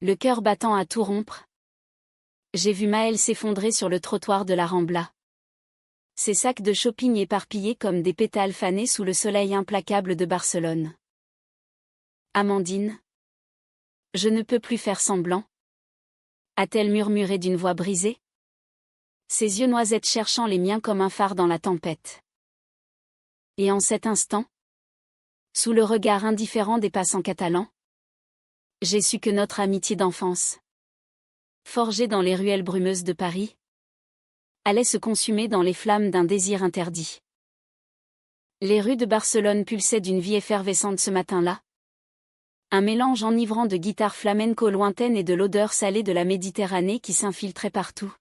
Le cœur battant à tout rompre, j'ai vu Maëlle s'effondrer sur le trottoir de la Rambla. Ses sacs de shopping éparpillés comme des pétales fanés sous le soleil implacable de Barcelone. Amandine. Je ne peux plus faire semblant. A-t-elle murmuré d'une voix brisée? Ses yeux noisettes cherchant les miens comme un phare dans la tempête. Et en cet instant, sous le regard indifférent des passants catalans, j'ai su que notre amitié d'enfance, forgée dans les ruelles brumeuses de Paris, allait se consumer dans les flammes d'un désir interdit. Les rues de Barcelone pulsaient d'une vie effervescente ce matin-là. Un mélange enivrant de guitares flamenco lointaines et de l'odeur salée de la Méditerranée qui s'infiltrait partout.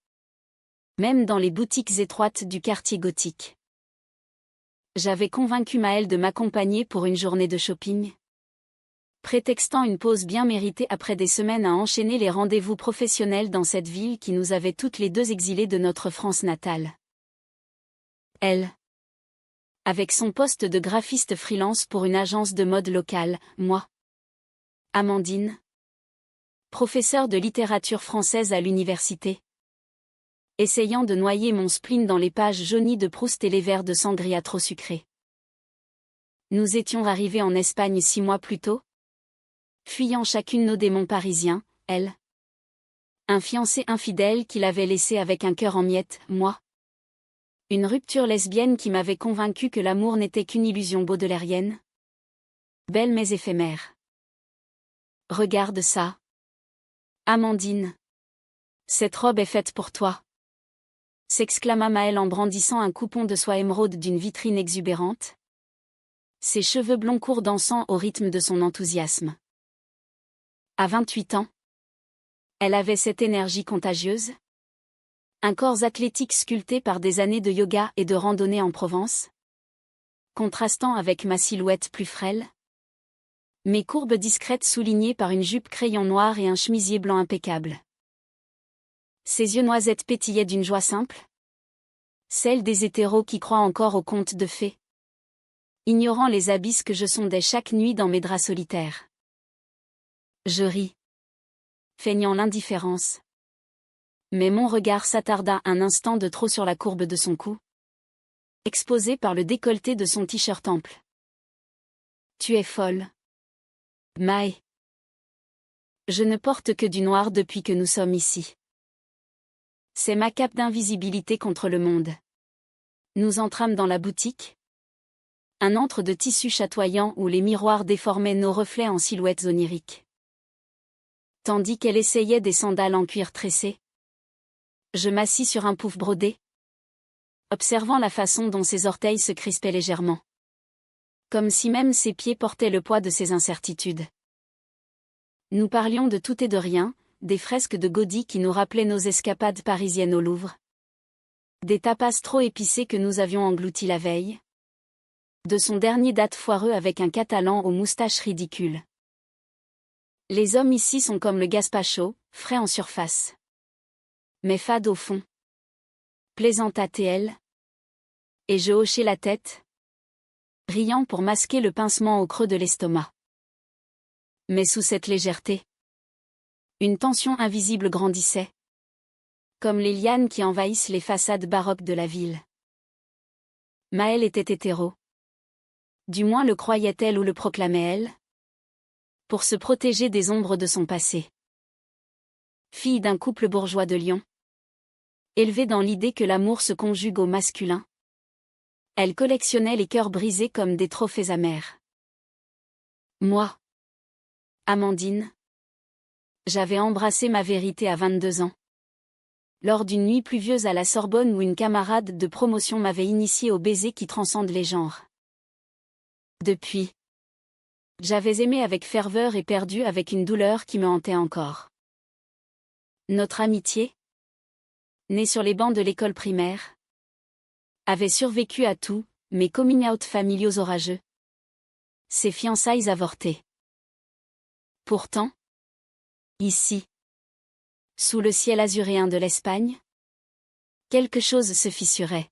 Même dans les boutiques étroites du quartier gothique. J'avais convaincu Maëlle de m'accompagner pour une journée de shopping. Prétextant une pause bien méritée après des semaines à enchaîner les rendez-vous professionnels dans cette ville qui nous avait toutes les deux exilées de notre France natale. Elle. Avec son poste de graphiste freelance pour une agence de mode locale, moi. Amandine. Professeure de littérature française à l'université. Essayant de noyer mon spleen dans les pages jaunies de Proust et les verres de sangria trop sucrés. Nous étions arrivés en Espagne 6 mois plus tôt. Fuyant chacune nos démons parisiens, elle. Un fiancé infidèle qui l'avait laissé avec un cœur en miettes, moi. Une rupture lesbienne qui m'avait convaincu que l'amour n'était qu'une illusion baudelairienne. Belle mais éphémère. Regarde ça. Amandine. Cette robe est faite pour toi. S'exclama Maëlle en brandissant un coupon de soie émeraude d'une vitrine exubérante. Ses cheveux blonds courent dansant au rythme de son enthousiasme. À 28 ans, elle avait cette énergie contagieuse. Un corps athlétique sculpté par des années de yoga et de randonnée en Provence. Contrastant avec ma silhouette plus frêle. Mes courbes discrètes soulignées par une jupe crayon noire et un chemisier blanc impeccable. Ses yeux noisettes pétillaient d'une joie simple. Celle des hétéros qui croient encore aux contes de fées. Ignorant les abysses que je sondais chaque nuit dans mes draps solitaires. Je ris. Feignant l'indifférence. Mais mon regard s'attarda un instant de trop sur la courbe de son cou. Exposée par le décolleté de son t-shirt ample. Tu es folle. Maë. Je ne porte que du noir depuis que nous sommes ici. C'est ma cape d'invisibilité contre le monde. Nous entrâmes dans la boutique. Un antre de tissu chatoyant où les miroirs déformaient nos reflets en silhouettes oniriques. Tandis qu'elle essayait des sandales en cuir tressé. Je m'assis sur un pouf brodé. Observant la façon dont ses orteils se crispaient légèrement. Comme si même ses pieds portaient le poids de ses incertitudes. Nous parlions de tout et de rien, des fresques de Gaudí qui nous rappelaient nos escapades parisiennes au Louvre. Des tapas trop épicés que nous avions engloutis la veille. De son dernier date foireux avec un Catalan aux moustaches ridicules. Les hommes ici sont comme le gazpacho, frais en surface. Mais fade au fond. Plaisanta-t-elle. Et je hochai la tête. Riant pour masquer le pincement au creux de l'estomac. Mais sous cette légèreté. Une tension invisible grandissait. Comme les lianes qui envahissent les façades baroques de la ville. Maëlle était hétéro. Du moins le croyait-elle ou le proclamait-elle. Pour se protéger des ombres de son passé. Fille d'un couple bourgeois de Lyon. Élevée dans l'idée que l'amour se conjugue au masculin. Elle collectionnait les cœurs brisés comme des trophées amers. Moi. Amandine. J'avais embrassé ma vérité à 22 ans. Lors d'une nuit pluvieuse à la Sorbonne où une camarade de promotion m'avait initié au baiser qui transcende les genres. Depuis. J'avais aimé avec ferveur et perdu avec une douleur qui me hantait encore. Notre amitié, née sur les bancs de l'école primaire, avait survécu à tout, mes coming-out familiaux orageux. Ses fiançailles avortées. Pourtant, ici, sous le ciel azuréen de l'Espagne, quelque chose se fissurait.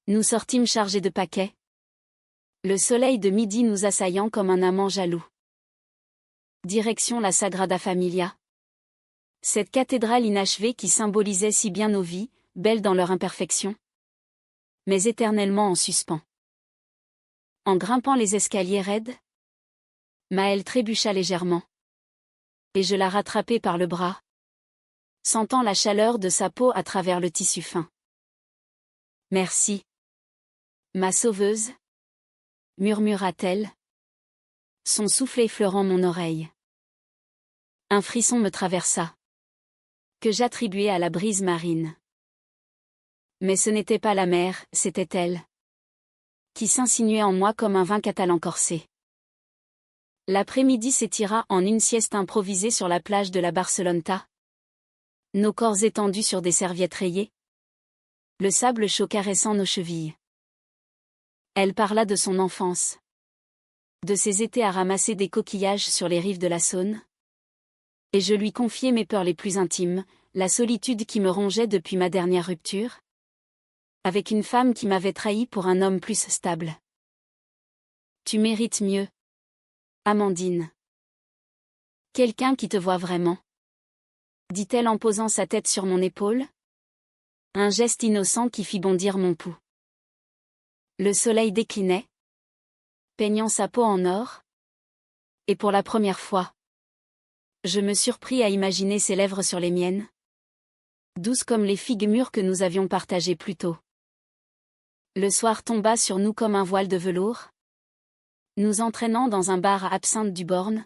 Nous sortîmes chargés de paquets. Le soleil de midi nous assaillant comme un amant jaloux. Direction la Sagrada Familia. Cette cathédrale inachevée qui symbolisait si bien nos vies, belles dans leur imperfection, mais éternellement en suspens. En grimpant les escaliers raides, Maëlle trébucha légèrement. Et je la rattrapai par le bras, sentant la chaleur de sa peau à travers le tissu fin. Merci. Ma sauveuse, murmura-t-elle, son souffle effleurant mon oreille. Un frisson me traversa, que j'attribuais à la brise marine. Mais ce n'était pas la mer, c'était elle, qui s'insinuait en moi comme un vin catalan corsé. L'après-midi s'étira en une sieste improvisée sur la plage de la Barceloneta. Nos corps étendus sur des serviettes rayées. Le sable chaud caressant nos chevilles. Elle parla de son enfance. De ses étés à ramasser des coquillages sur les rives de la Saône. Et je lui confiai mes peurs les plus intimes, la solitude qui me rongeait depuis ma dernière rupture. Avec une femme qui m'avait trahi pour un homme plus stable. Tu mérites mieux, Amandine. Quelqu'un qui te voit vraiment. Dit-elle en posant sa tête sur mon épaule. Un geste innocent qui fit bondir mon pouls. Le soleil déclinait, peignant sa peau en or. Et pour la première fois, je me surpris à imaginer ses lèvres sur les miennes. Douces comme les figues mûres que nous avions partagées plus tôt. Le soir tomba sur nous comme un voile de velours, nous entraînant dans un bar à absinthe du Born,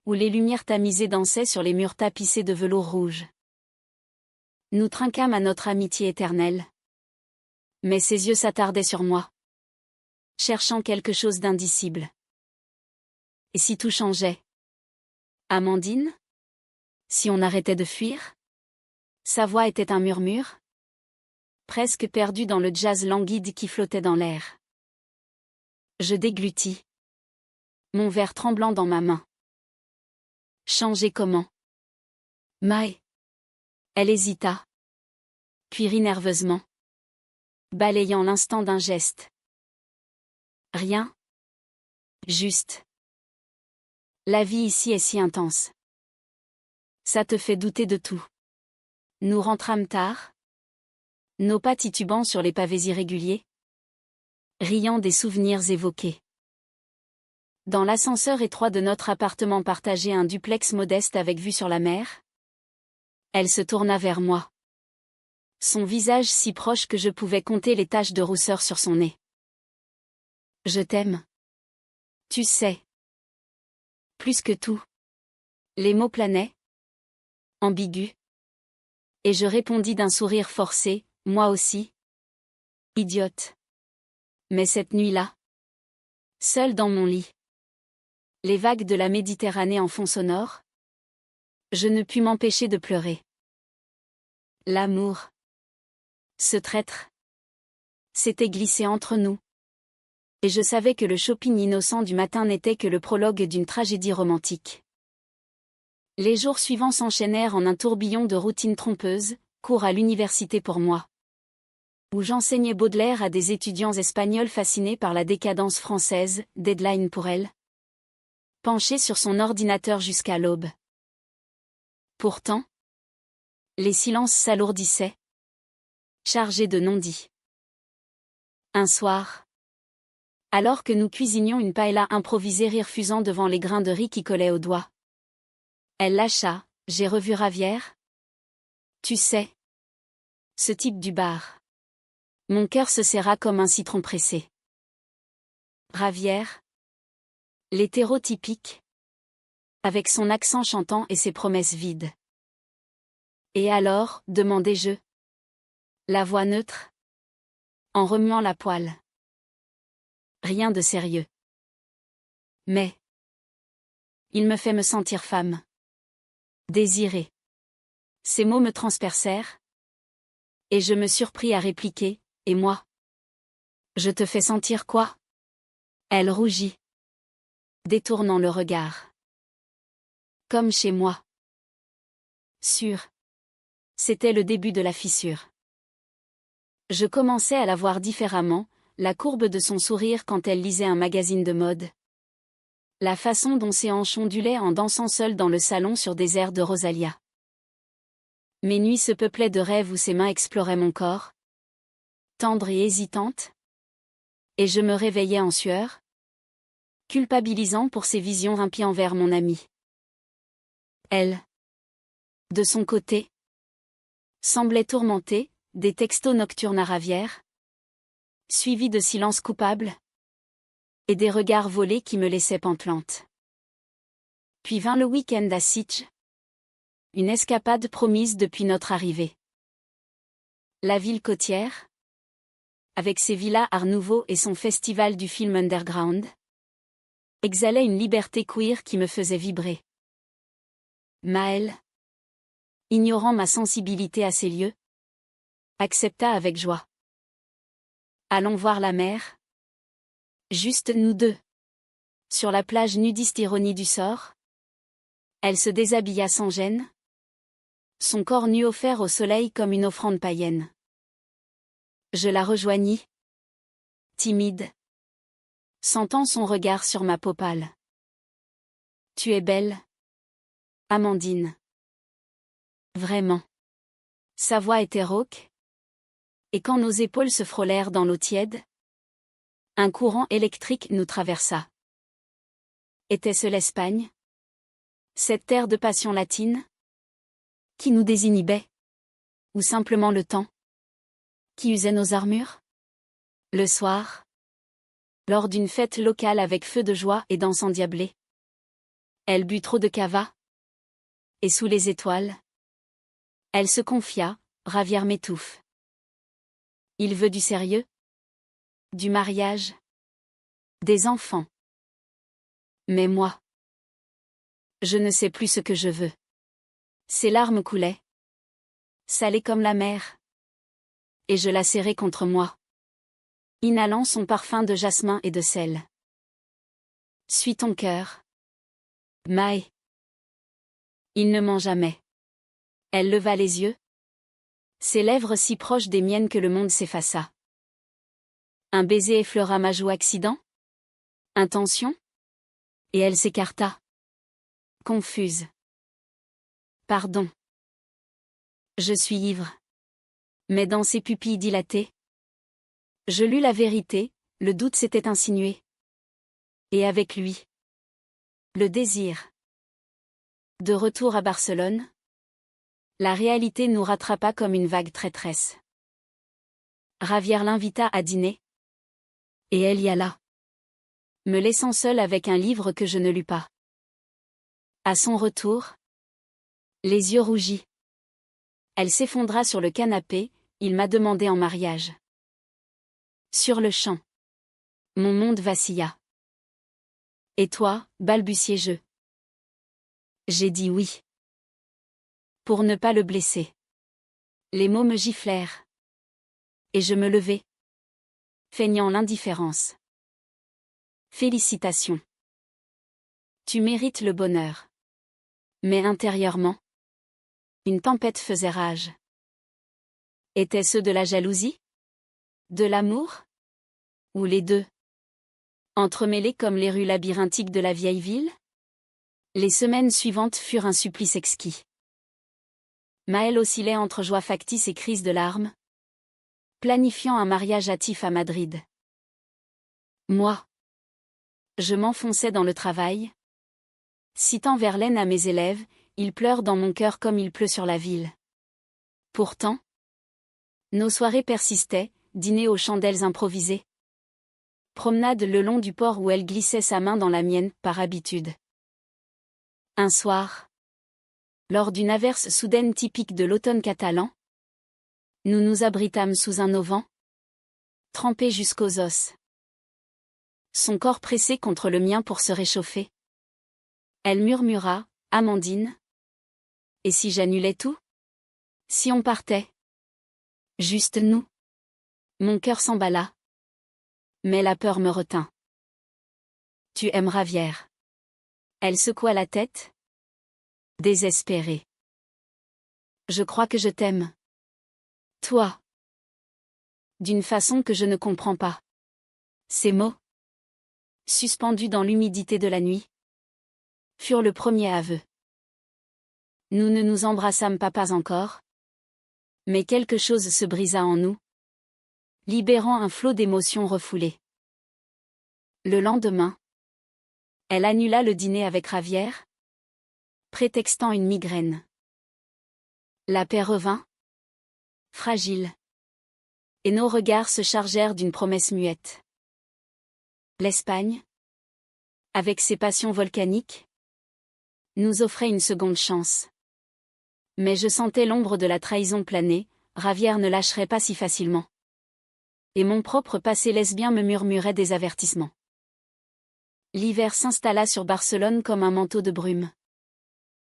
où les lumières tamisées dansaient sur les murs tapissés de velours rouge. Nous trinquâmes à notre amitié éternelle. Mais ses yeux s'attardaient sur moi, cherchant quelque chose d'indicible. Et si tout changeait? Amandine? Si on arrêtait de fuir? Sa voix était un murmure, presque perdu dans le jazz languide qui flottait dans l'air. Je déglutis, mon verre tremblant dans ma main. Changer comment? Maë. Elle hésita, puis rit nerveusement, balayant l'instant d'un geste. Rien. Juste. La vie ici est si intense. Ça te fait douter de tout. Nous rentrâmes tard, nos pas titubant sur les pavés irréguliers, riant des souvenirs évoqués. Dans l'ascenseur étroit de notre appartement partagé, un duplex modeste avec vue sur la mer, elle se tourna vers moi. Son visage si proche que je pouvais compter les taches de rousseur sur son nez. Je t'aime. Tu sais. Plus que tout. Les mots planaient, ambigus. Et je répondis d'un sourire forcé, moi aussi. Idiote. Mais cette nuit-là, seule dans mon lit, les vagues de la Méditerranée en fond sonore, je ne pus m'empêcher de pleurer. L'amour, ce traître, s'était glissé entre nous. Et je savais que le shopping innocent du matin n'était que le prologue d'une tragédie romantique. Les jours suivants s'enchaînèrent en un tourbillon de routines trompeuses, cours à l'université pour moi, où j'enseignais Baudelaire à des étudiants espagnols fascinés par la décadence française, deadline pour elle, penché sur son ordinateur jusqu'à l'aube. Pourtant, les silences s'alourdissaient, chargés de non-dits. Un soir, alors que nous cuisinions une paella improvisée, rire fusant devant les grains de riz qui collaient aux doigts, elle lâcha, j'ai revu Ravière. Tu sais, ce type du bar. Mon cœur se serra comme un citron pressé. Ravière, l'hétéro typique, avec son accent chantant et ses promesses vides. Et alors, demandai-je, la voix neutre, en remuant la poêle. Rien de sérieux. Mais il me fait me sentir femme. Désirée. Ces mots me transpercèrent. Et je me surpris à répliquer, et moi? Je te fais sentir quoi? Elle rougit, détournant le regard. Comme chez moi. Sûr. C'était le début de la fissure. Je commençais à la voir différemment, la courbe de son sourire quand elle lisait un magazine de mode. La façon dont ses hanches ondulaient en dansant seule dans le salon sur des airs de Rosalia. Mes nuits se peuplaient de rêves où ses mains exploraient mon corps, tendre et hésitante. Et je me réveillais en sueur, culpabilisant pour ces visions impies envers mon amie. Elle, de son côté, semblait tourmentée, des textos nocturnes à Ravière, suivis de silences coupables, et des regards volés qui me laissaient pantelante. Puis vint le week-end à Sitges, une escapade promise depuis notre arrivée. La ville côtière, avec ses villas Art Nouveau et son festival du film underground, exhalait une liberté queer qui me faisait vibrer. Maëlle, ignorant ma sensibilité à ces lieux, accepta avec joie. Allons voir la mer. Juste nous deux. Sur la plage nudiste ironie du sort. Elle se déshabilla sans gêne. Son corps nu offert au soleil comme une offrande païenne. Je la rejoignis. Timide. Sentant son regard sur ma peau pâle. Tu es belle, Amandine. Vraiment. Sa voix était rauque. Et quand nos épaules se frôlèrent dans l'eau tiède, un courant électrique nous traversa. Était-ce l'Espagne? Cette terre de passion latine? Qui nous désinhibait? Ou simplement le temps? Qui usait nos armures? Le soir, lors d'une fête locale avec feu de joie et danse endiablée. Elle but trop de cava. Et sous les étoiles, elle se confia, Ravière m'étouffe. Il veut du sérieux? Du mariage? Des enfants? Mais moi, je ne sais plus ce que je veux. Ses larmes coulaient, salées comme la mer. Et je la serrai contre moi, inhalant son parfum de jasmin et de sel. Suis ton cœur, Maë. Il ne ment jamais. Elle leva les yeux, ses lèvres si proches des miennes que le monde s'effaça. Un baiser effleura ma joue accident? Intention? Et elle s'écarta. Confuse. Pardon. Je suis ivre. Mais dans ses pupilles dilatées, je lus la vérité, le doute s'était insinué. Et avec lui, le désir. De retour à Barcelone, la réalité nous rattrapa comme une vague traîtresse. Ravière l'invita à dîner. Et elle y alla, me laissant seule avec un livre que je ne lus pas. À son retour, les yeux rougis, elle s'effondra sur le canapé, il m'a demandé en mariage. Sur le champ, mon monde vacilla. Et toi, balbutiai-je. J'ai dit oui. Pour ne pas le blesser. Les mots me giflèrent. Et je me levai, feignant l'indifférence. Félicitations. Tu mérites le bonheur. Mais intérieurement, une tempête faisait rage. Était-ce de la jalousie? De l'amour? Ou les deux? Entremêlés comme les rues labyrinthiques de la vieille ville? Les semaines suivantes furent un supplice exquis. Maëlle oscillait entre joie factice et crise de larmes, planifiant un mariage hâtif à Madrid. Moi, je m'enfonçais dans le travail. Citant Verlaine à mes élèves, il pleure dans mon cœur comme il pleut sur la ville. Pourtant, nos soirées persistaient, dîner aux chandelles improvisées. Promenade le long du port où elle glissait sa main dans la mienne, par habitude. Un soir, lors d'une averse soudaine typique de l'automne catalan, nous nous abritâmes sous un auvent, trempés jusqu'aux os. Son corps pressé contre le mien pour se réchauffer. Elle murmura, Amandine. Et si j'annulais tout? Si on partait? Juste nous? Mon cœur s'emballa. Mais la peur me retint. Tu aimes Ravière. Elle secoua la tête. Désespérée. Je crois que je t'aime. Toi. D'une façon que je ne comprends pas. Ces mots, suspendus dans l'humidité de la nuit, furent le premier aveu. Nous ne nous embrassâmes pas encore. Mais quelque chose se brisa en nous, libérant un flot d'émotions refoulées. Le lendemain, elle annula le dîner avec Ravière, prétextant une migraine. La paix revint, fragile. Et nos regards se chargèrent d'une promesse muette. L'Espagne, avec ses passions volcaniques, nous offrait une seconde chance. Mais je sentais l'ombre de la trahison planer, Ravière ne lâcherait pas si facilement. Et mon propre passé lesbien me murmurait des avertissements. L'hiver s'installa sur Barcelone comme un manteau de brume,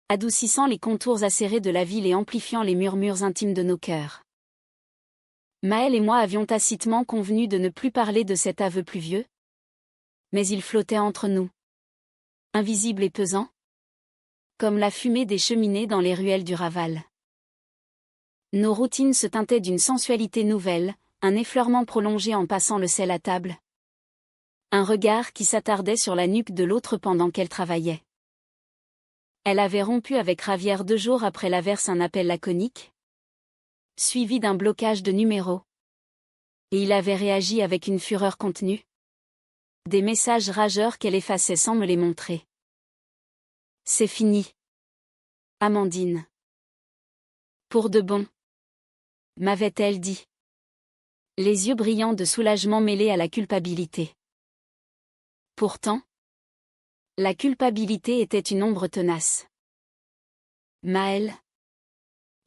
adoucissant les contours acérés de la ville et amplifiant les murmures intimes de nos cœurs. Maël et moi avions tacitement convenu de ne plus parler de cet aveu pluvieux, mais il flottait entre nous, invisible et pesant, comme la fumée des cheminées dans les ruelles du Raval. Nos routines se teintaient d'une sensualité nouvelle, un effleurement prolongé en passant le sel à table. Un regard qui s'attardait sur la nuque de l'autre pendant qu'elle travaillait. Elle avait rompu avec Ravière 2 jours après l'averse un appel laconique, suivi d'un blocage de numéros. Et il avait réagi avec une fureur contenue. Des messages rageurs qu'elle effaçait sans me les montrer. C'est fini. Amandine. Pour de bon. M'avait-elle dit. Les yeux brillants de soulagement mêlés à la culpabilité. Pourtant, la culpabilité était une ombre tenace. Maëlle,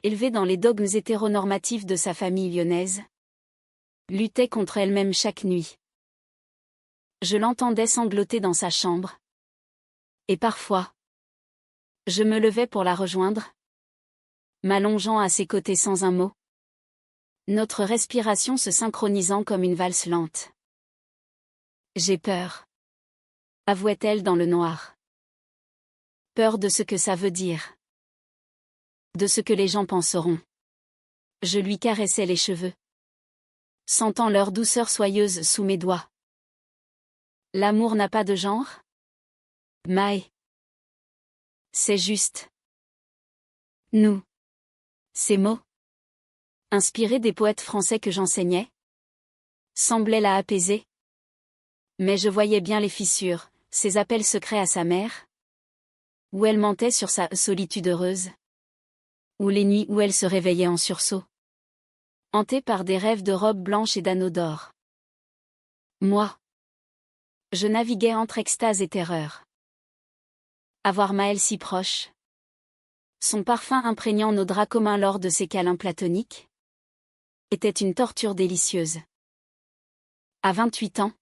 élevée dans les dogmes hétéronormatifs de sa famille lyonnaise, luttait contre elle-même chaque nuit. Je l'entendais sangloter dans sa chambre. Et parfois, je me levais pour la rejoindre, m'allongeant à ses côtés sans un mot. Notre respiration se synchronisant comme une valse lente. J'ai peur, avouait-elle dans le noir. Peur de ce que ça veut dire. De ce que les gens penseront. Je lui caressais les cheveux, sentant leur douceur soyeuse sous mes doigts. L'amour n'a pas de genre? Maë. C'est juste. Nous. Ces mots, inspirés des poètes français que j'enseignais, semblaient la apaiser. Mais je voyais bien les fissures, ses appels secrets à sa mère, où elle mentait sur sa solitude heureuse, ou les nuits où elle se réveillait en sursaut, hantée par des rêves de robes blanches et d'anneaux d'or. Moi, je naviguais entre extase et terreur. Avoir Maëlle si proche, son parfum imprégnant nos draps communs lors de ces câlins platoniques, était une torture délicieuse. À 28 ans,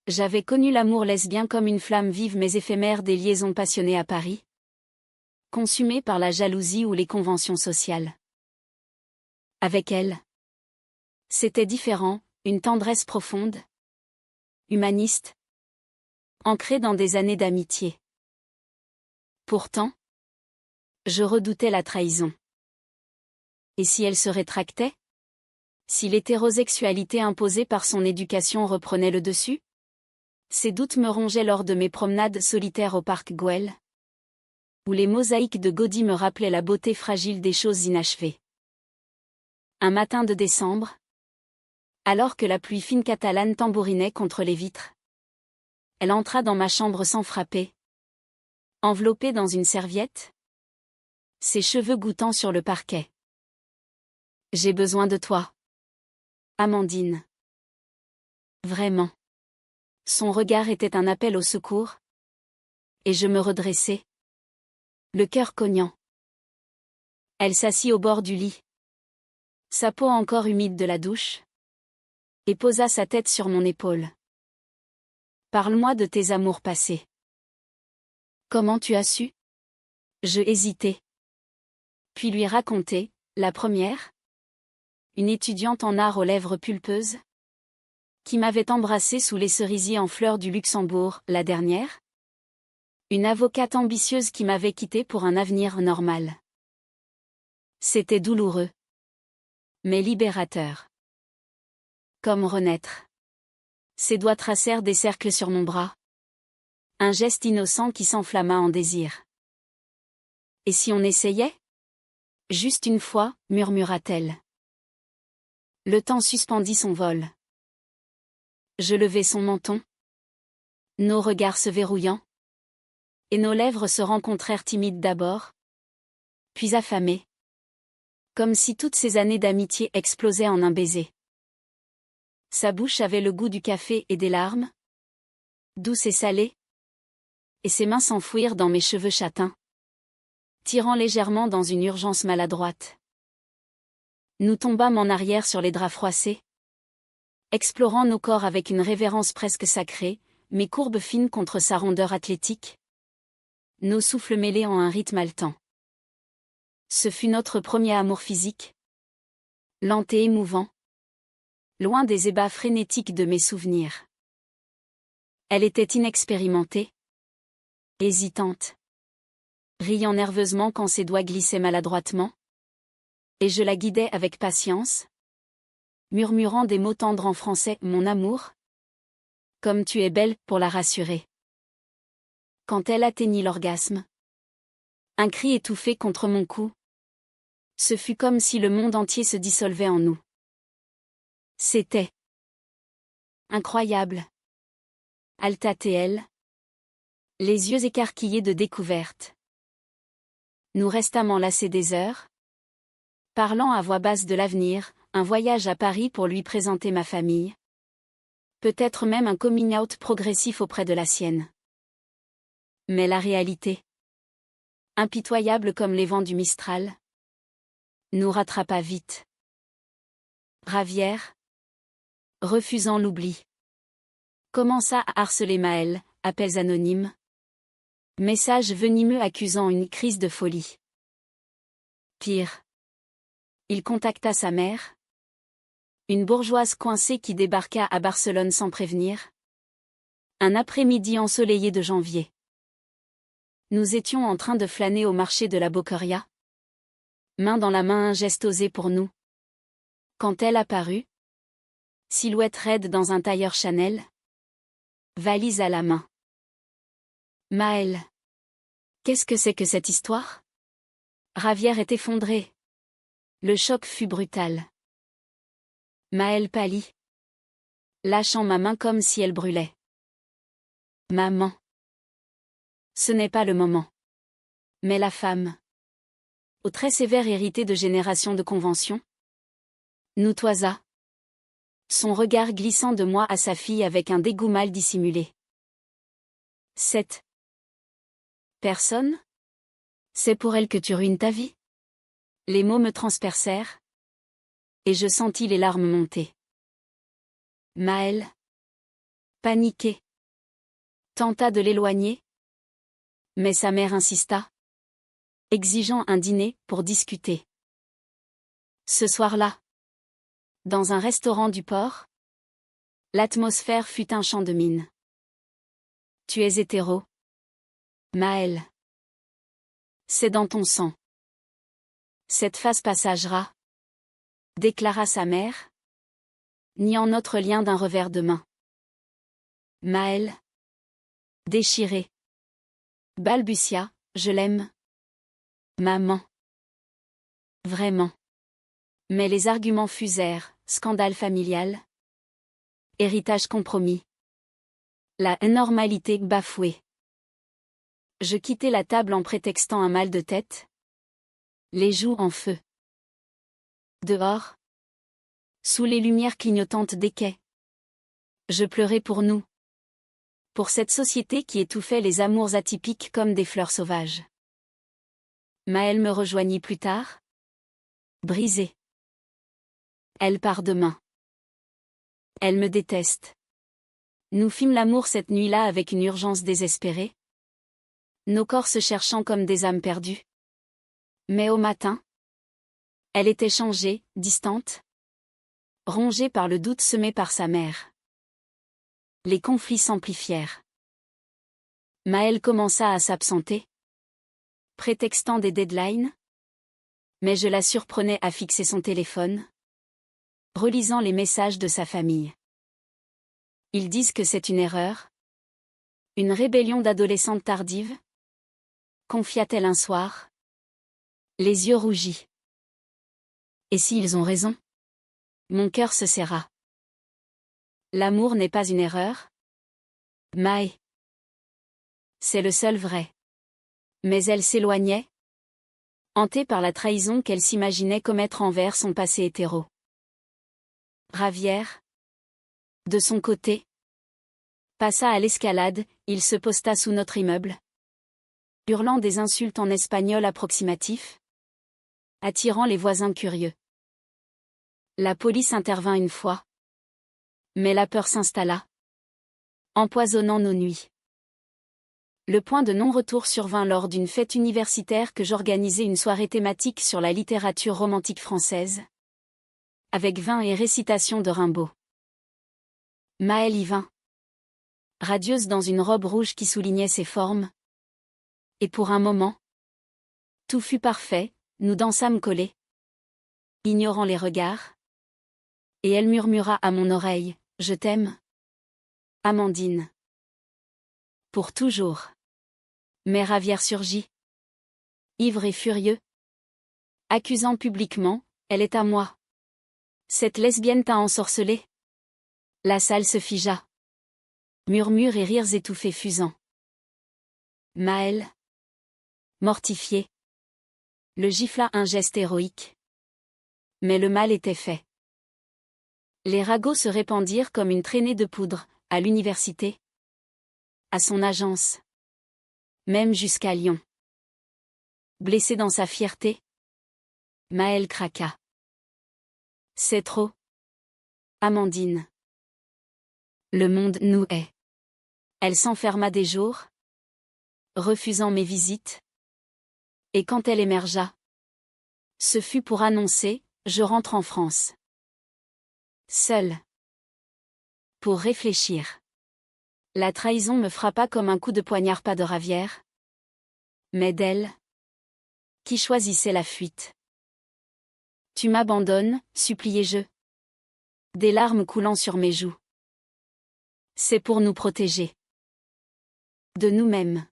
j'avais connu l'amour lesbien comme une flamme vive mais éphémère des liaisons passionnées à Paris, consumée par la jalousie ou les conventions sociales. Avec elle, c'était différent, une tendresse profonde, humaniste, ancrée dans des années d'amitié. Pourtant, je redoutais la trahison. Et si elle se rétractait? Si l'hétérosexualité imposée par son éducation reprenait le dessus? Ces doutes me rongeaient lors de mes promenades solitaires au parc Güell, où les mosaïques de Gaudí me rappelaient la beauté fragile des choses inachevées. Un matin de décembre, alors que la pluie fine catalane tambourinait contre les vitres, elle entra dans ma chambre sans frapper, enveloppée dans une serviette, ses cheveux gouttant sur le parquet. J'ai besoin de toi, Amandine. Vraiment. Son regard était un appel au secours. Et je me redressai, le cœur cognant. Elle s'assit au bord du lit, sa peau encore humide de la douche, et posa sa tête sur mon épaule. Parle-moi de tes amours passés. Comment tu as su? Je hésitai. Puis lui racontai, la première, une étudiante en art aux lèvres pulpeuses, qui m'avait embrassée sous les cerisiers en fleurs du Luxembourg, la dernière, une avocate ambitieuse qui m'avait quittée pour un avenir normal. C'était douloureux, mais libérateur. Comme renaître. Ses doigts tracèrent des cercles sur mon bras, Un geste innocent qui s'enflamma en désir. Et si on essayait? Juste une fois, murmura-t-elle. Le temps suspendit son vol. Je levai son menton. Nos regards se verrouillant. Et nos lèvres se rencontrèrent timides d'abord. Puis affamées. Comme si toutes ces années d'amitié explosaient en un baiser. Sa bouche avait le goût du café et des larmes. Douce et salée. Et ses mains s'enfouirent dans mes cheveux châtains. Tirant légèrement dans une urgence maladroite. Nous tombâmes en arrière sur les draps froissés. Explorant nos corps avec une révérence presque sacrée, mes courbes fines contre sa rondeur athlétique. Nos souffles mêlés en un rythme haletant. Ce fut notre premier amour physique. Lent et émouvant. Loin des ébats frénétiques de mes souvenirs. Elle était inexpérimentée. Hésitante. Riant nerveusement quand ses doigts glissaient maladroitement. Et je la guidais avec patience. Murmurant des mots tendres en français, mon amour. Comme tu es belle, pour la rassurer. Quand elle atteignit l'orgasme. Un cri étouffé contre mon cou. Ce fut comme si le monde entier se dissolvait en nous. C'était incroyable. Alta-t-elle. Les yeux écarquillés de découverte. Nous restâmes enlacés des heures. Parlant à voix basse de l'avenir, un voyage à Paris pour lui présenter ma famille. Peut-être même un coming out progressif auprès de la sienne. Mais la réalité, impitoyable comme les vents du Mistral, nous rattrapa vite. Ravière, refusant l'oubli, commença à harceler Maël, appels anonymes. Messages venimeux accusant une crise de folie. Pire. Il contacta sa mère. Une bourgeoise coincée qui débarqua à Barcelone sans prévenir. Un après-midi ensoleillé de janvier. Nous étions en train de flâner au marché de la Boqueria. Main dans la main, un geste osé pour nous. Quand elle apparut. Silhouette raide dans un tailleur Chanel. Valise à la main. Maël. Qu'est-ce que c'est que cette histoire? Ravière est effondrée. Le choc fut brutal. Maël pâlit. Lâchant ma main comme si elle brûlait. Maman. Ce n'est pas le moment. Mais la femme. Au trait sévère hérité de générations de conventions. Nous toisa. Son regard glissant de moi à sa fille avec un dégoût mal dissimulé. Cette personne? C'est pour elle que tu ruines ta vie? Les mots me transpercèrent. Et je sentis les larmes monter. Maël, paniqué, tenta de l'éloigner. Mais sa mère insista. Exigeant un dîner pour discuter. Ce soir-là. Dans un restaurant du port. L'atmosphère fut un chant de mine. Tu es hétéro. Maël. C'est dans ton sang. Cette phase passagera. Déclara sa mère. Niant notre lien d'un revers de main. Maël. Déchiré. Balbutia, je l'aime. Maman. Vraiment. Mais les arguments fusèrent, scandale familial. Héritage compromis. La normalité bafouée. Je quittai la table en prétextant un mal de tête. Les joues en feu. Dehors. Sous les lumières clignotantes des quais. Je pleurais pour nous. Pour cette société qui étouffait les amours atypiques comme des fleurs sauvages. Maël me rejoignit plus tard. Brisée. Elle part demain. Elle me déteste. Nous fîmes l'amour cette nuit-là avec une urgence désespérée. Nos corps se cherchant comme des âmes perdues. Mais au matin, elle était changée, distante. Rongée par le doute semé par sa mère. Les conflits s'amplifièrent. Maël commença à s'absenter. Prétextant des deadlines. Mais je la surprenais à fixer son téléphone. Relisant les messages de sa famille. Ils disent que c'est une erreur. Une rébellion d'adolescente tardive? Confia-t-elle un soir. Les yeux rougis. Et s'ils ont raison? Mon cœur se serra. L'amour n'est pas une erreur? Mae. C'est le seul vrai. Mais elle s'éloignait, hantée par la trahison qu'elle s'imaginait commettre envers son passé hétéro. Javier, de son côté, passa à l'escalade, il se posta sous notre immeuble, hurlant des insultes en espagnol approximatif, attirant les voisins curieux. La police intervint une fois, mais la peur s'installa, empoisonnant nos nuits. Le point de non-retour survint lors d'une fête universitaire que j'organisais, une soirée thématique sur la littérature romantique française, avec vin et récitation de Rimbaud. Maëlle y vint, radieuse dans une robe rouge qui soulignait ses formes. Et pour un moment, tout fut parfait, nous dansâmes collés, ignorant les regards. Et elle murmura à mon oreille, « Je t'aime, Amandine. » Pour toujours. Mais Javier surgit, ivre et furieux, accusant publiquement, « Elle est à moi. Cette lesbienne t'a ensorcelé. » La salle se figea. Murmures et rires étouffés fusant. Maëlle, mortifiée, le gifla un geste héroïque. Mais le mal était fait. Les ragots se répandirent comme une traînée de poudre, à l'université, à son agence, même jusqu'à Lyon. Blessée dans sa fierté, Maëlle craqua. C'est trop, Amandine. Le monde nous hait. Elle s'enferma des jours, refusant mes visites. Et quand elle émergea, ce fut pour annoncer, je rentre en France. Seule. Pour réfléchir. La trahison me frappa comme un coup de poignard, pas de Javier, mais d'elle, qui choisissait la fuite. Tu m'abandonnes, suppliai-je, des larmes coulant sur mes joues. C'est pour nous protéger. De nous-mêmes.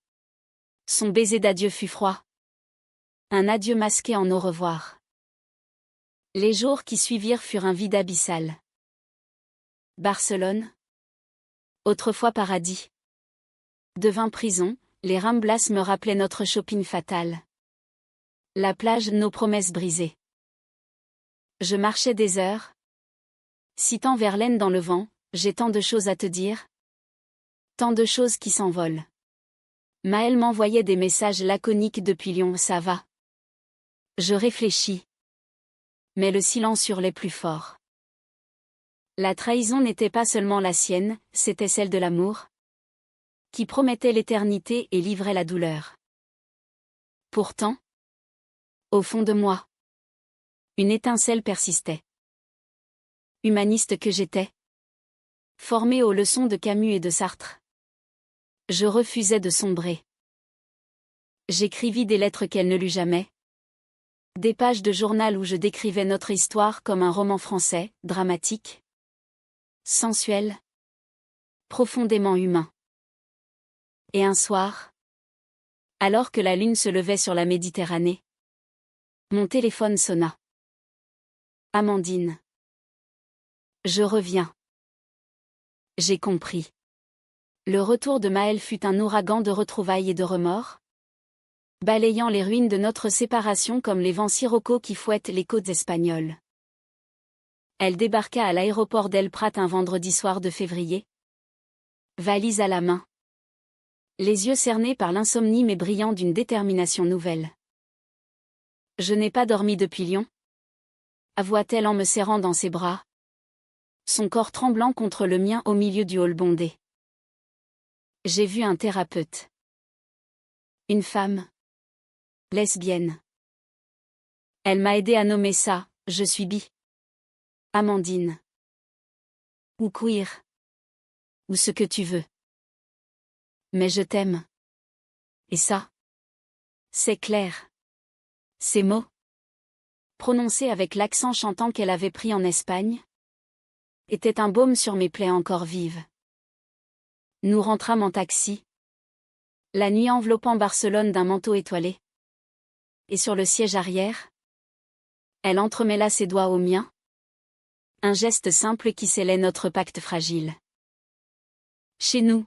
Son baiser d'adieu fut froid. Un adieu masqué en au revoir. Les jours qui suivirent furent un vide abyssal. Barcelone, autrefois paradis, devint prison, les Ramblas me rappelaient notre shopping fatal. La plage, nos promesses brisées. Je marchais des heures, citant Verlaine dans le vent, j'ai tant de choses à te dire. Tant de choses qui s'envolent. Maëlle m'envoyait des messages laconiques depuis Lyon, ça va. Je réfléchis. Mais le silence hurlait plus fort. La trahison n'était pas seulement la sienne, c'était celle de l'amour, qui promettait l'éternité et livrait la douleur. Pourtant, au fond de moi, une étincelle persistait. Humaniste que j'étais, formée aux leçons de Camus et de Sartre, je refusais de sombrer. J'écrivis des lettres qu'elle ne lut jamais, des pages de journal où je décrivais notre histoire comme un roman français, dramatique, sensuel, profondément humain. Et un soir, alors que la lune se levait sur la Méditerranée, mon téléphone sonna. Amandine. Je reviens. J'ai compris. Le retour de Maëlle fut un ouragan de retrouvailles et de remords, balayant les ruines de notre séparation comme les vents siroccaux qui fouettent les côtes espagnoles. Elle débarqua à l'aéroport d'El Prat un vendredi soir de février, valise à la main, les yeux cernés par l'insomnie mais brillants d'une détermination nouvelle. Je n'ai pas dormi depuis Lyon, avoua-t-elle en me serrant dans ses bras, son corps tremblant contre le mien au milieu du hall bondé. J'ai vu un thérapeute. Une femme. Lesbienne. Elle m'a aidé à nommer ça, je suis bi. Amandine. Ou queer. Ou ce que tu veux. Mais je t'aime. Et ça, c'est clair. Ces mots, prononcés avec l'accent chantant qu'elle avait pris en Espagne, étaient un baume sur mes plaies encore vives. Nous rentrâmes en taxi, La nuit enveloppant Barcelone d'un manteau étoilé. Et sur le siège arrière, elle entremêla ses doigts aux miens. Un geste simple qui scellait notre pacte fragile. Chez nous,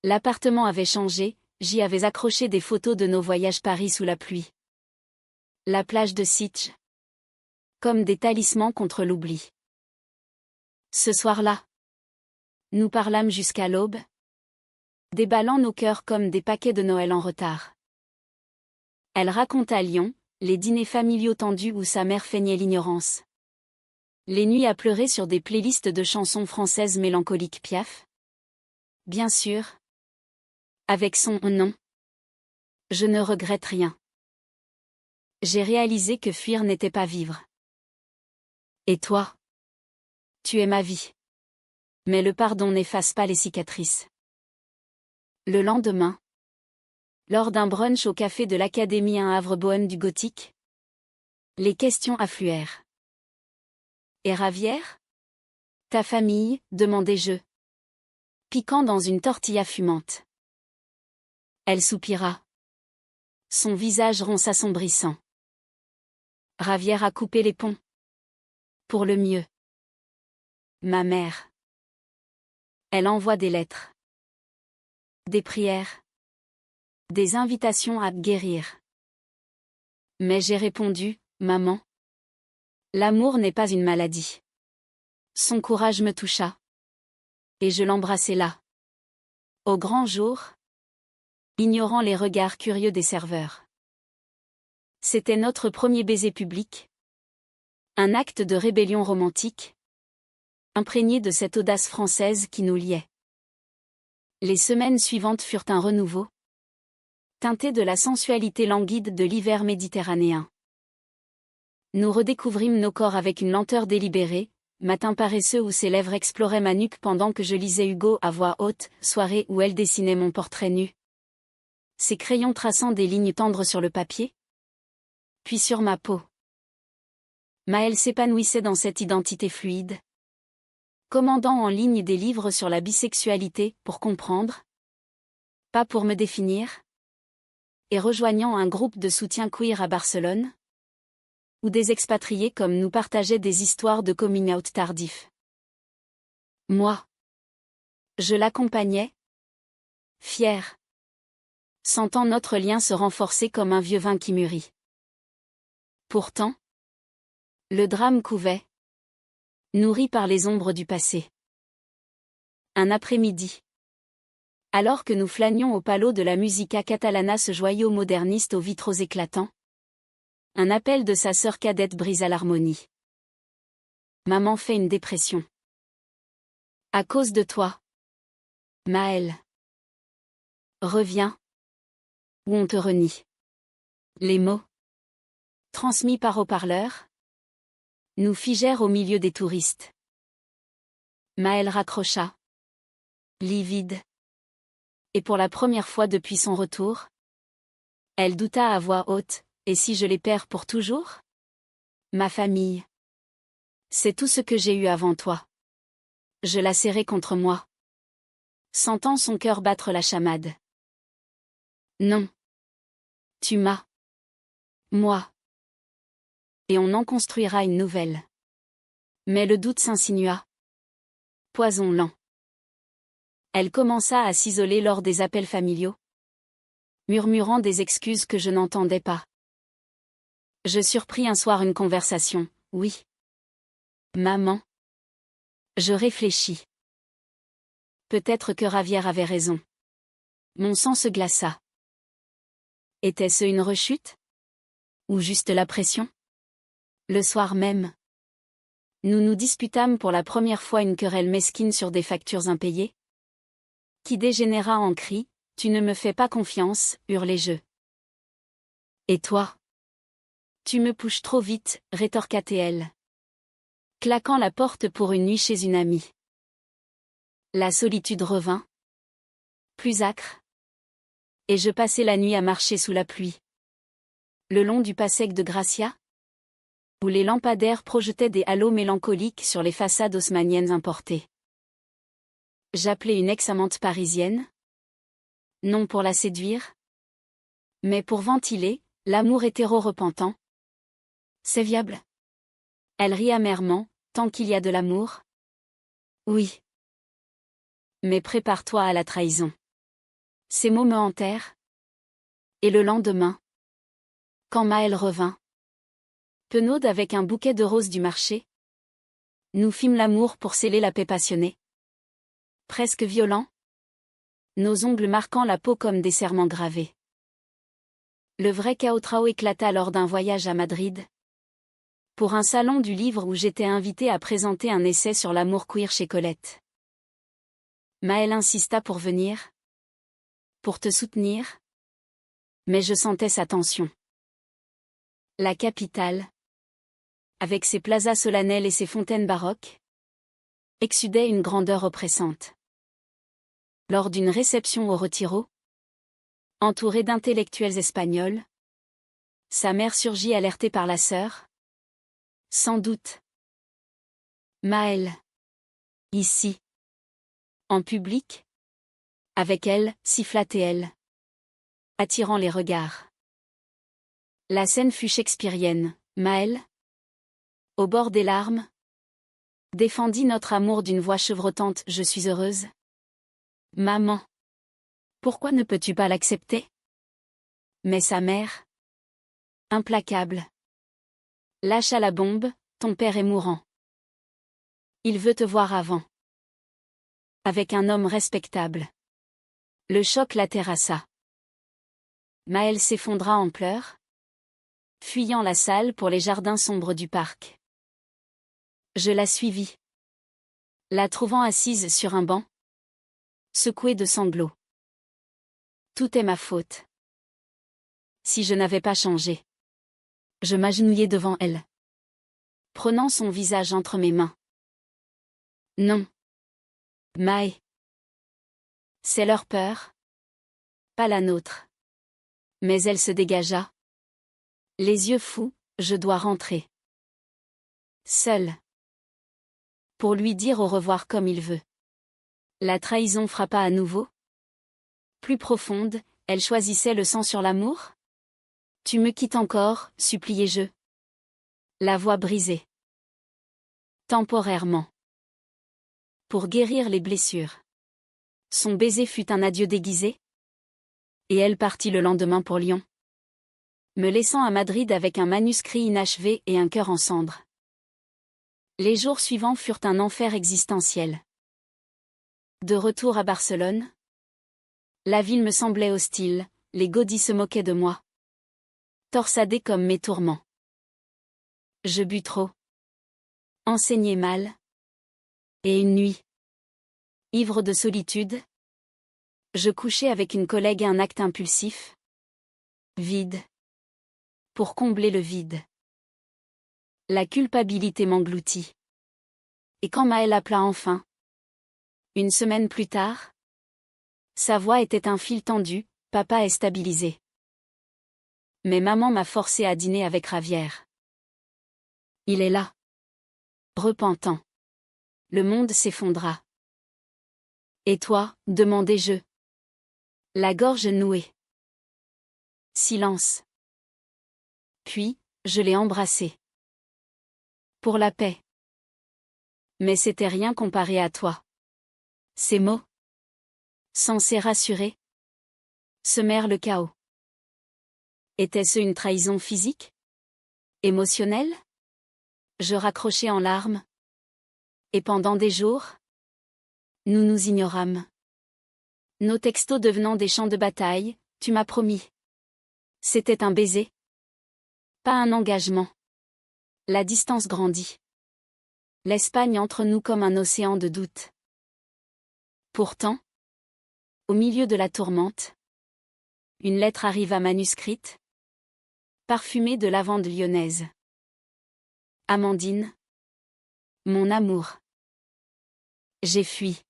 l'appartement avait changé, j'y avais accroché des photos de nos voyages Paris sous la pluie. La plage de Sitges. Comme des talismans contre l'oubli. Ce soir-là, nous parlâmes jusqu'à l'aube, déballant nos cœurs comme des paquets de Noël en retard. Elle raconta Lyon, les dîners familiaux tendus où sa mère feignait l'ignorance. Les nuits à pleurer sur des playlists de chansons françaises mélancoliques Piaf. Bien sûr. Avec son nom. Je ne regrette rien. J'ai réalisé que fuir n'était pas vivre. Et toi? Tu es ma vie. Mais le pardon n'efface pas les cicatrices. Le lendemain, lors d'un brunch au café de l'Académie un havre bohème du gothique, les questions affluèrent. Et Ravière? Ta famille, demandai-je, piquant dans une tortilla fumante. Elle soupira. Son visage rond s'assombrissant. Ravière a coupé les ponts. Pour le mieux. Ma mère. Elle envoie des lettres. Des prières. Des invitations à guérir. Mais j'ai répondu, maman. L'amour n'est pas une maladie. Son courage me toucha. Et je l'embrassai là. Au grand jour. Ignorant les regards curieux des serveurs. C'était notre premier baiser public. Un acte de rébellion romantique. Imprégné de cette audace française qui nous liait. Les semaines suivantes furent un renouveau. Teinté de la sensualité languide de l'hiver méditerranéen. Nous redécouvrîmes nos corps avec une lenteur délibérée, matin paresseux où ses lèvres exploraient ma nuque pendant que je lisais Hugo à voix haute, soirée où elle dessinait mon portrait nu. Ses crayons traçant des lignes tendres sur le papier. Puis sur ma peau. Maëlle s'épanouissait dans cette identité fluide. Commandant en ligne des livres sur la bisexualité, pour comprendre. Pas pour me définir. Et rejoignant un groupe de soutien queer à Barcelone. Où des expatriés comme nous partageaient des histoires de coming out tardif. Moi. Je l'accompagnais. Fière. Sentant notre lien se renforcer comme un vieux vin qui mûrit. Pourtant. Le drame couvait. Nourri par les ombres du passé. Un après-midi. Alors que nous flânions au palo de la Musica Catalana, ce joyau moderniste aux vitraux éclatants. Un appel de sa sœur cadette brisa l'harmonie. Maman fait une dépression. À cause de toi. Maëlle. Reviens. Ou on te renie. Les mots. Transmis par haut-parleur. Nous figèrent au milieu des touristes. Maëlle raccrocha. Livide. Et pour la première fois depuis son retour, elle douta à voix haute, et si je les perds pour toujours? Ma famille. C'est tout ce que j'ai eu avant toi. Je la serrai contre moi. Sentant son cœur battre la chamade. Non. Tu m'as. Moi. Et on en construira une nouvelle. Mais le doute s'insinua. Poison lent. Elle commença à s'isoler lors des appels familiaux. Murmurant des excuses que je n'entendais pas. Je surpris un soir une conversation, oui. Maman. Je réfléchis. Peut-être que Ravière avait raison. Mon sang se glaça. Était-ce une rechute? Ou juste la pression? Le soir même. Nous nous disputâmes pour la première fois une querelle mesquine sur des factures impayées. Qui dégénéra en cris, tu ne me fais pas confiance, hurlai-je. Et toi? Tu me pushes trop vite, rétorqua-t-elle. Claquant la porte pour une nuit chez une amie. La solitude revint. Plus âcre. Et je passai la nuit à marcher sous la pluie. Le long du Passec de Gracia. Où les lampadaires projetaient des halos mélancoliques sur les façades haussmanniennes importées. J'appelai une ex-amante parisienne. Non pour la séduire, mais pour ventiler l'amour hétéro-repentant. C'est viable. Elle rit amèrement, tant qu'il y a de l'amour. Oui. Mais prépare-toi à la trahison. Ces mots me hantèrent. Et le lendemain, quand Maël revint, penaude avec un bouquet de roses du marché, nous fîmes l'amour pour sceller la paix passionnée. Presque violent, nos ongles marquant la peau comme des serments gravés. Le vrai caotrao éclata lors d'un voyage à Madrid, pour un salon du livre où j'étais invitée à présenter un essai sur l'amour queer chez Colette. Maël insista pour venir, pour te soutenir, mais je sentais sa tension. La capitale, avec ses plazas solennels et ses fontaines baroques, exsudait une grandeur oppressante. Lors d'une réception au Retiro, entourée d'intellectuels espagnols, sa mère surgit alertée par la sœur. Sans doute. Maël. Ici. En public. Avec elle, sifflait-elle, attirant les regards. La scène fut shakespearienne. Maël, au bord des larmes, défendit notre amour d'une voix chevrotante. Je suis heureuse. Maman. Pourquoi ne peux-tu pas l'accepter? Mais sa mère, implacable, lâcha la bombe. Ton père est mourant. Il veut te voir avant. Avec un homme respectable. Le choc la terrassa. Maël s'effondra en pleurs, fuyant la salle pour les jardins sombres du parc. Je la suivis. La trouvant assise sur un banc, secouée de sanglots. Tout est ma faute. Si je n'avais pas changé. Je m'agenouillai devant elle, prenant son visage entre mes mains. Non. Maë. C'est leur peur. Pas la nôtre. Mais elle se dégagea. Les yeux fous, je dois rentrer. Seule. Pour lui dire au revoir comme il veut. La trahison frappa à nouveau. Plus profonde, elle choisissait le sang sur l'amour? Tu me quittes encore, suppliai-je. La voix brisée. Temporairement. Pour guérir les blessures. Son baiser fut un adieu déguisé. Et elle partit le lendemain pour Lyon. Me laissant à Madrid avec un manuscrit inachevé et un cœur en cendres. Les jours suivants furent un enfer existentiel. De retour à Barcelone, la ville me semblait hostile, les godilles se moquaient de moi. Torsadés comme mes tourments. Je bus trop. Enseignai mal. Et une nuit, ivre de solitude, je couchai avec une collègue un acte impulsif. Vide. Pour combler le vide. La culpabilité m'engloutit. Et quand Maël appela enfin, une semaine plus tard, sa voix était un fil tendu. Papa est stabilisé. Mais maman m'a forcé à dîner avec Ravière. Il est là. Repentant. Le monde s'effondra. Et toi, demandai-je. La gorge nouée. Silence. Puis, je l'ai embrassé. Pour la paix. Mais c'était rien comparé à toi. Ces mots, censés rassurer, semèrent le chaos. Était-ce une trahison physique? Émotionnelle? Je raccrochai en larmes. Et pendant des jours, nous nous ignorâmes. Nos textos devenant des champs de bataille, tu m'as promis. C'était un baiser. Pas un engagement. La distance grandit. L'Espagne entre nous comme un océan de doute. Pourtant, au milieu de la tourmente, une lettre arriva manuscrite, parfumée de lavande lyonnaise. Amandine. Mon amour. J'ai fui.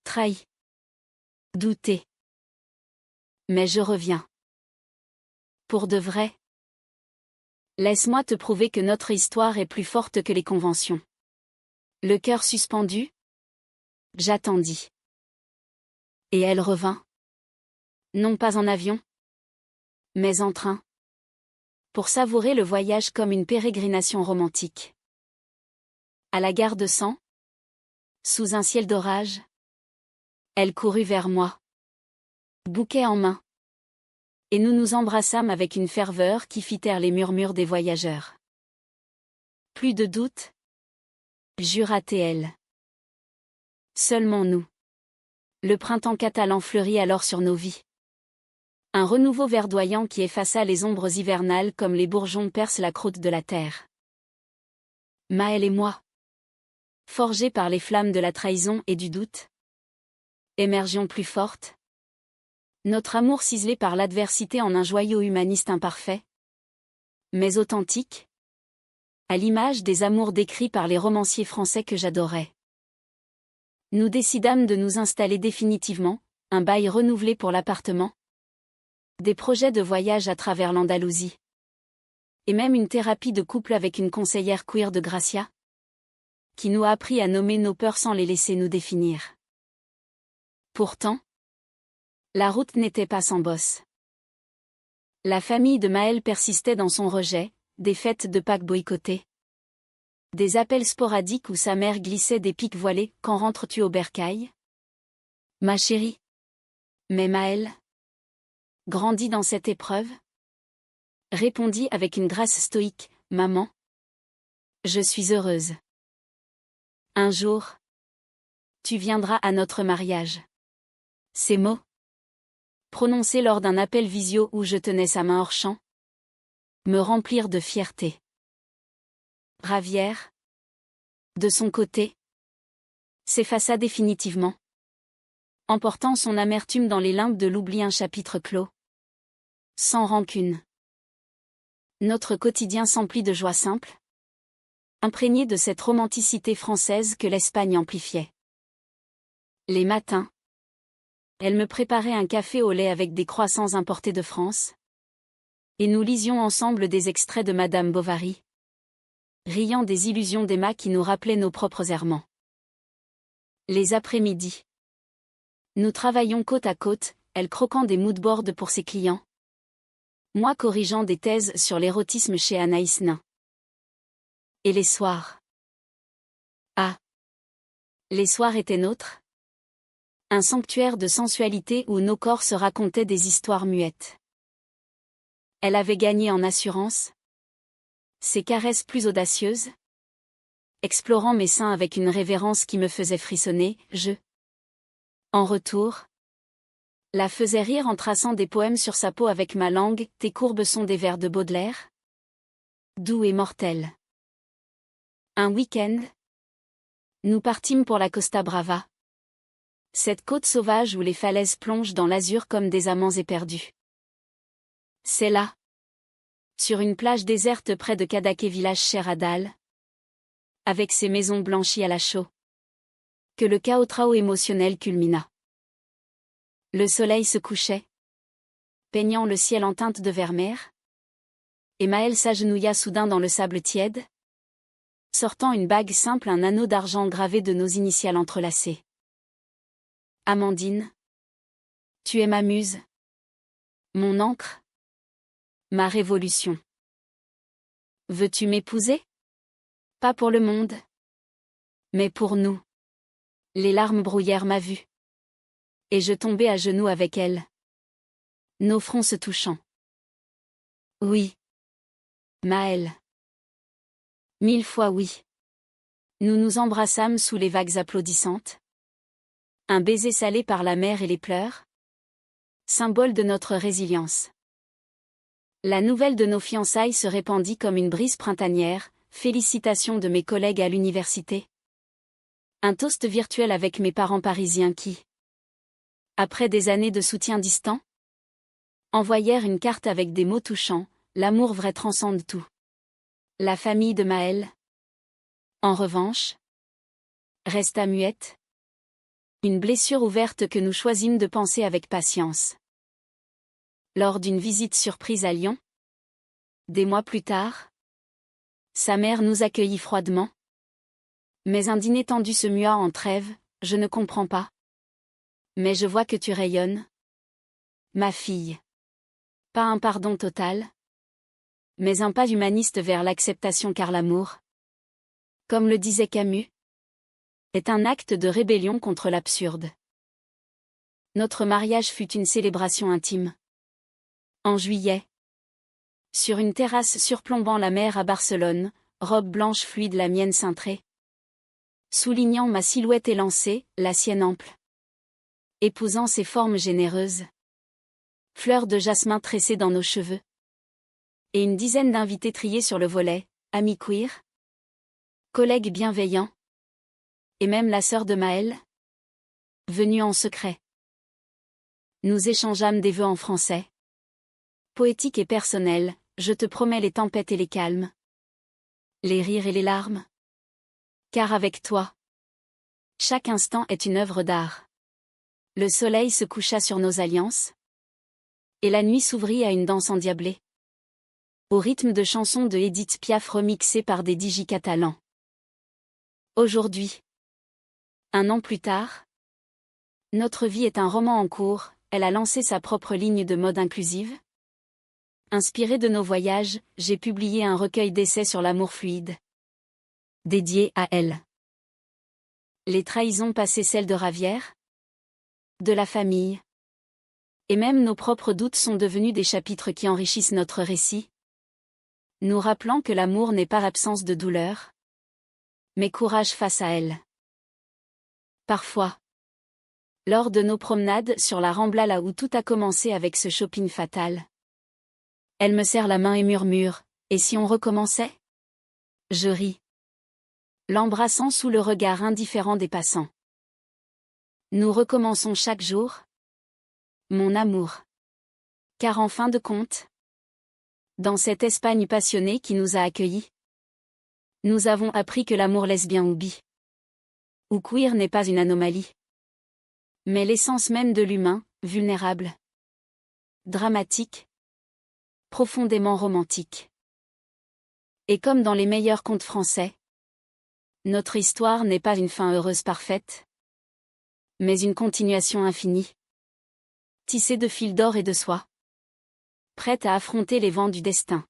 Trahi. Douté. Mais je reviens. Pour de vrai. Laisse-moi te prouver que notre histoire est plus forte que les conventions. Le cœur suspendu. J'attendis. Et elle revint. Non pas en avion, mais en train. Pour savourer le voyage comme une pérégrination romantique. À la gare de Sens, sous un ciel d'orage, elle courut vers moi, bouquet en main. Et nous nous embrassâmes avec une ferveur qui fit taire les murmures des voyageurs. Plus de doute, jura-t-elle. Seulement nous. Le printemps catalan fleurit alors sur nos vies. Un renouveau verdoyant qui effaça les ombres hivernales comme les bourgeons percent la croûte de la terre. Maëlle et moi, forgés par les flammes de la trahison et du doute, émergions plus fortes. Notre amour ciselé par l'adversité en un joyau humaniste imparfait, mais authentique, à l'image des amours décrits par les romanciers français que j'adorais. Nous décidâmes de nous installer définitivement, un bail renouvelé pour l'appartement, des projets de voyage à travers l'Andalousie, et même une thérapie de couple avec une conseillère queer de Gracia, qui nous a appris à nommer nos peurs sans les laisser nous définir. Pourtant, la route n'était pas sans bosse. La famille de Maëlle persistait dans son rejet, des fêtes de Pâques boycottées. Des appels sporadiques où sa mère glissait des pics voilés. Quand rentres-tu au bercail? Ma chérie. Mais Maëlle, grandit dans cette épreuve, répondit avec une grâce stoïque, maman. Je suis heureuse. Un jour, tu viendras à notre mariage. Ces mots, prononcés lors d'un appel visio où je tenais sa main hors champ, me remplirent de fierté. Ravière, de son côté, s'effaça définitivement, emportant son amertume dans les limbes de l'oubli, un chapitre clos. Sans rancune. Notre quotidien s'emplit de joie simple, imprégné de cette romanticité française que l'Espagne amplifiait. Les matins, elle me préparait un café au lait avec des croissants importés de France, et nous lisions ensemble des extraits de Madame Bovary, riant des illusions d'Emma qui nous rappelaient nos propres errements. Les après-midi, nous travaillions côte à côte, elle croquant des moodboards pour ses clients, moi corrigeant des thèses sur l'érotisme chez Anaïs Nin. Et les soirs. Ah! Les soirs étaient nôtres. Un sanctuaire de sensualité où nos corps se racontaient des histoires muettes. Elle avait gagné en assurance. Ses caresses plus audacieuses. Explorant mes seins avec une révérence qui me faisait frissonner, en retour, la faisais rire en traçant des poèmes sur sa peau avec ma langue. Tes courbes sont des vers de Baudelaire. Doux et mortel. Un week-end, nous partîmes pour la Costa Brava. Cette côte sauvage où les falaises plongent dans l'azur comme des amants éperdus. C'est là, sur une plage déserte près de Cadaqués, village cher à Dal, avec ses maisons blanchies à la chaux, que le chaos émotionnel culmina. Le soleil se couchait, peignant le ciel en teinte de vermeer, et Maëlle s'agenouilla soudain dans le sable tiède, sortant une bague simple, un anneau d'argent gravé de nos initiales entrelacées. Amandine, tu es ma muse, mon encre, ma révolution. Veux-tu m'épouser? Pas pour le monde, mais pour nous. Les larmes brouillèrent ma vue. Et je tombai à genoux avec elle. Nos fronts se touchant. Oui. Maëlle. 1000 fois oui. Nous nous embrassâmes sous les vagues applaudissantes. Un baiser salé par la mer et les pleurs. Symbole de notre résilience. La nouvelle de nos fiançailles se répandit comme une brise printanière. Félicitations de mes collègues à l'université. Un toast virtuel avec mes parents parisiens qui, après des années de soutien distant, envoyèrent une carte avec des mots touchants. L'amour vrai transcende tout. La famille de Maëlle, en revanche, resta muette. Une blessure ouverte que nous choisîmes de panser avec patience. Lors d'une visite surprise à Lyon, des mois plus tard, sa mère nous accueillit froidement. Mais un dîner tendu se mua en trêve. Je ne comprends pas. Mais je vois que tu rayonnes. Ma fille. Pas un pardon total, mais un pas humaniste vers l'acceptation car l'amour, comme le disait Camus, est un acte de rébellion contre l'absurde. Notre mariage fut une célébration intime. En juillet, sur une terrasse surplombant la mer à Barcelone, robe blanche fluide la mienne cintrée, soulignant ma silhouette élancée, la sienne ample, épousant ses formes généreuses, fleurs de jasmin tressées dans nos cheveux, et une dizaine d'invités triés sur le volet, amis queer, collègues bienveillants, et même la sœur de Maëlle, venue en secret. Nous échangeâmes des vœux en français. Poétique et personnel, je te promets les tempêtes et les calmes, les rires et les larmes. Car avec toi, chaque instant est une œuvre d'art. Le soleil se coucha sur nos alliances, et la nuit s'ouvrit à une danse endiablée, au rythme de chansons de Edith Piaf remixées par des DJ catalans. Aujourd'hui, un an plus tard, notre vie est un roman en cours. Elle a lancé sa propre ligne de mode inclusive. Inspiré de nos voyages, j'ai publié un recueil d'essais sur l'amour fluide, dédié à elle. Les trahisons passées, celles de Ravière, de la famille, et même nos propres doutes sont devenus des chapitres qui enrichissent notre récit, nous rappelant que l'amour n'est pas l'absence de douleur, mais courage face à elle. Parfois, lors de nos promenades sur la Rambla, là où tout a commencé avec ce shopping fatal, elle me serre la main et murmure « Et si on recommençait ?» Je ris, l'embrassant sous le regard indifférent des passants. Nous recommençons chaque jour, mon amour. Car en fin de compte, dans cette Espagne passionnée qui nous a accueillis, nous avons appris que l'amour lesbien ou bi, ou queer n'est pas une anomalie, mais l'essence même de l'humain, vulnérable, dramatique, profondément romantique. Et comme dans les meilleurs contes français, notre histoire n'est pas une fin heureuse parfaite, mais une continuation infinie, tissée de fils d'or et de soie, prête à affronter les vents du destin.